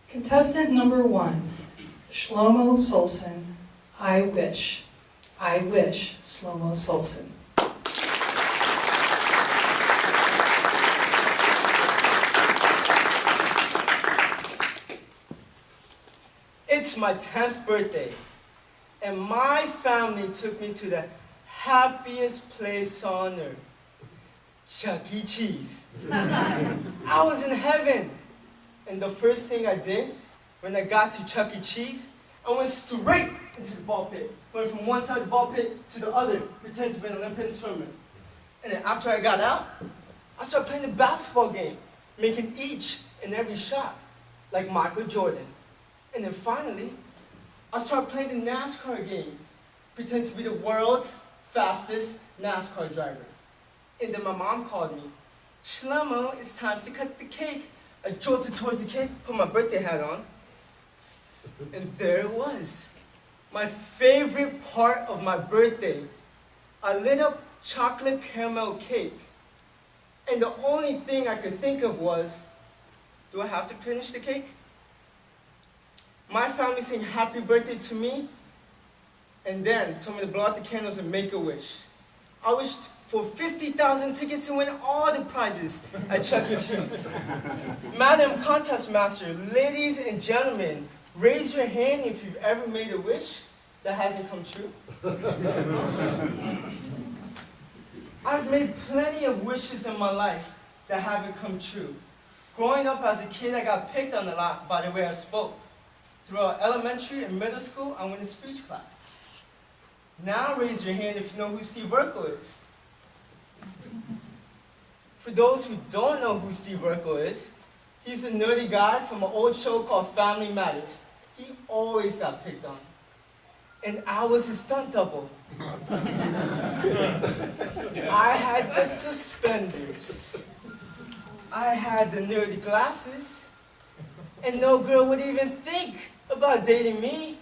Contestant number 1, Shelomo Solson, I wish. I wish, Shelomo Solson. It's my 10th birthday, and my family took me to the happiest place on earth, Chuck E. Cheese. I was in heaven, and the first thing I did when I got to Chuck E. Cheese, I went straight into the ball pit. Went from one side of the ball pit to the other, pretending to be an Olympic swimmer. And then after I got out, I started playing the basketball game, making each and every shot, like Michael Jordan. And then finally, I started playing the NASCAR game, pretending to be the world's fastest NASCAR driver. And then my mom called me. Shelomo, it's time to cut the cake. I jolted towards the cake, put my birthday hat on, and there it was. My favorite part of my birthday. I lit up chocolate caramel cake, and the only thing I could think of was, do I have to finish the cake? My family sang happy birthday to me, and then told me to blow out the candles and make a wish. I wished for 50,000 tickets and win all the prizes at Chuck E. Cheese. Madam Contest Master, ladies and gentlemen, raise your hand if you've ever made a wish that hasn't come true. I've made plenty of wishes in my life that haven't come true. Growing up as a kid, I got picked on a lot by the way I spoke. Throughout elementary and middle school, I went to speech class. Now raise your hand if you know who Steve Urkel is. For those who don't know who Steve Urkel is, he's a nerdy guy from an old show called Family Matters. He always got picked on. And I was his stunt double. I had the suspenders. I had the nerdy glasses. And no girl would even think about dating me.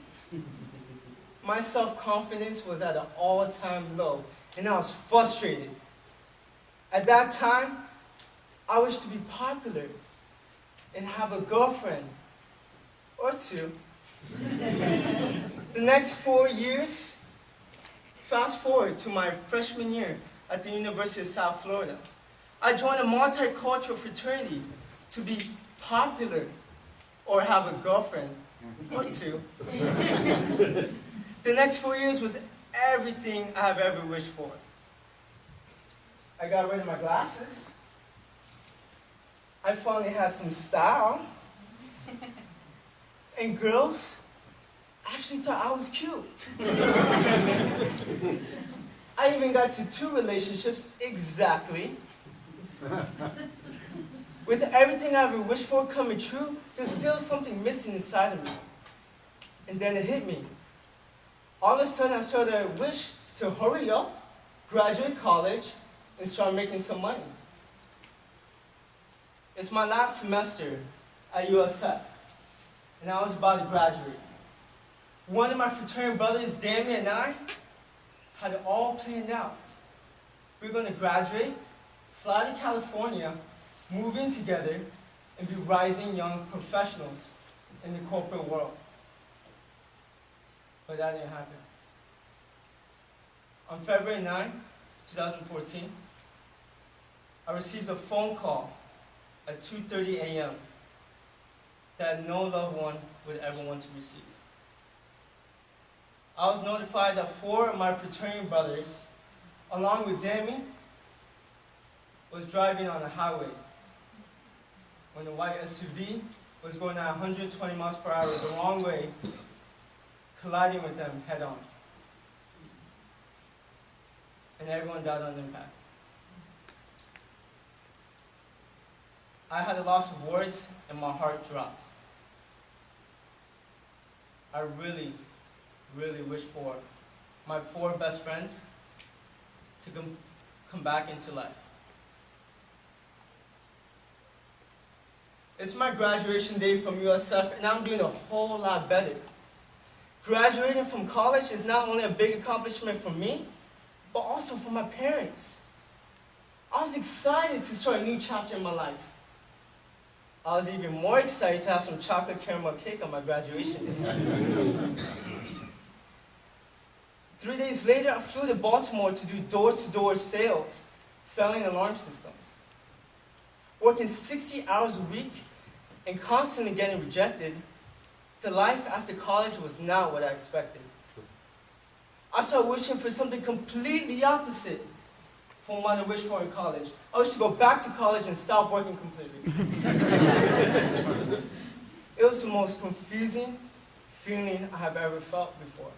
My self-confidence was at an all-time low, and I was frustrated. At that time, I wished to be popular and have a girlfriend or two. The next 4 years, fast forward to my freshman year at the University of South Florida. I joined a multicultural fraternity to be popular or have a girlfriend or two. The next 4 years was everything I have ever wished for. I got rid of my glasses. I finally had some style. And girls actually thought I was cute. I even got to 2 relationships exactly. With everything I ever wished for coming true, there's still something missing inside of me. And then it hit me. All of a sudden, I started to wish to hurry up, graduate college, and start making some money. It's my last semester at USF, and I was about to graduate. One of my fraternity brothers, Damien, and I had it all planned out. We were going to graduate, fly to California, move in together, and be rising young professionals in the corporate world. But that didn't happen. On February 9, 2014, I received a phone call at 2:30 a.m. that no loved one would ever want to receive. I was notified that 4 of my fraternity brothers, along with Damien, was driving on the highway when the white SUV was going at 120 miles per hour the wrong way, colliding with them head on. And everyone died on impact. I had a loss of words and my heart dropped. I really, really wish for my 4 best friends to come back into life. It's my graduation day from USF, and I'm doing a whole lot better. Graduating from college is not only a big accomplishment for me, but also for my parents. I was excited to start a new chapter in my life. I was even more excited to have some chocolate caramel cake on my graduation day. 3 days later, I flew to Baltimore to do door-to-door sales, selling alarm systems. Working 60 hours a week and constantly getting rejected, the life after college was not what I expected. I started wishing for something completely opposite from what I wished for in college. I wished to go back to college and stop working completely. It was the most confusing feeling I have ever felt before.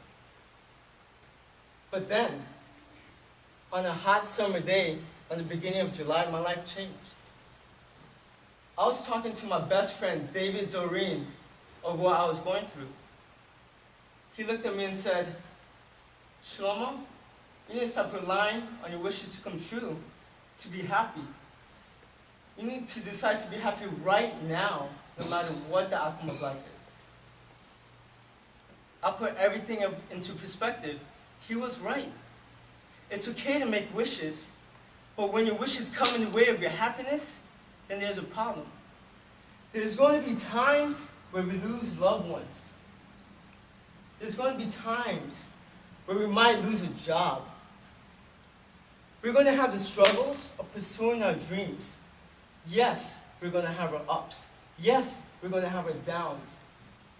But then, on a hot summer day, on the beginning of July, my life changed. I was talking to my best friend, David Doreen, of what I was going through. He looked at me and said, Shelomo, you need to stop relying on your wishes to come true to be happy. You need to decide to be happy right now, no matter what the outcome of life is. I put everything into perspective. He was right. It's okay to make wishes, but when your wishes come in the way of your happiness, then there's a problem. There's going to be times where we lose loved ones. There's going to be times where we might lose a job. We're going to have the struggles of pursuing our dreams. Yes, we're going to have our ups. Yes, we're going to have our downs.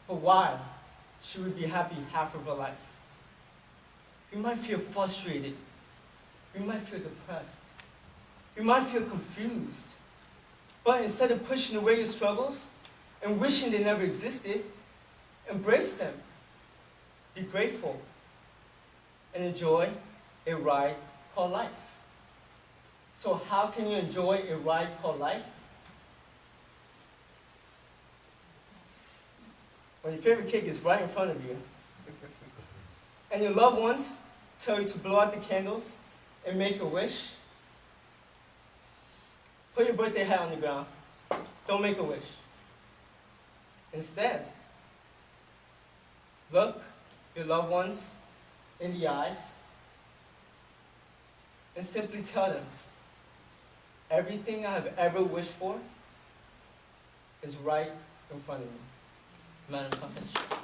But why should we be happy half of our life? We might feel frustrated. We might feel depressed. We might feel confused. But instead of pushing away your struggles and wishing they never existed, embrace them. Be grateful. And enjoy a ride called life. So how can you enjoy a ride called life? When your favorite cake is right in front of you, and your loved ones tell you to blow out the candles and make a wish, put your birthday hat on the ground. Don't make a wish. Instead, look your loved ones in the eyes and simply tell them, everything I have ever wished for is right in front of me. Madam Professor.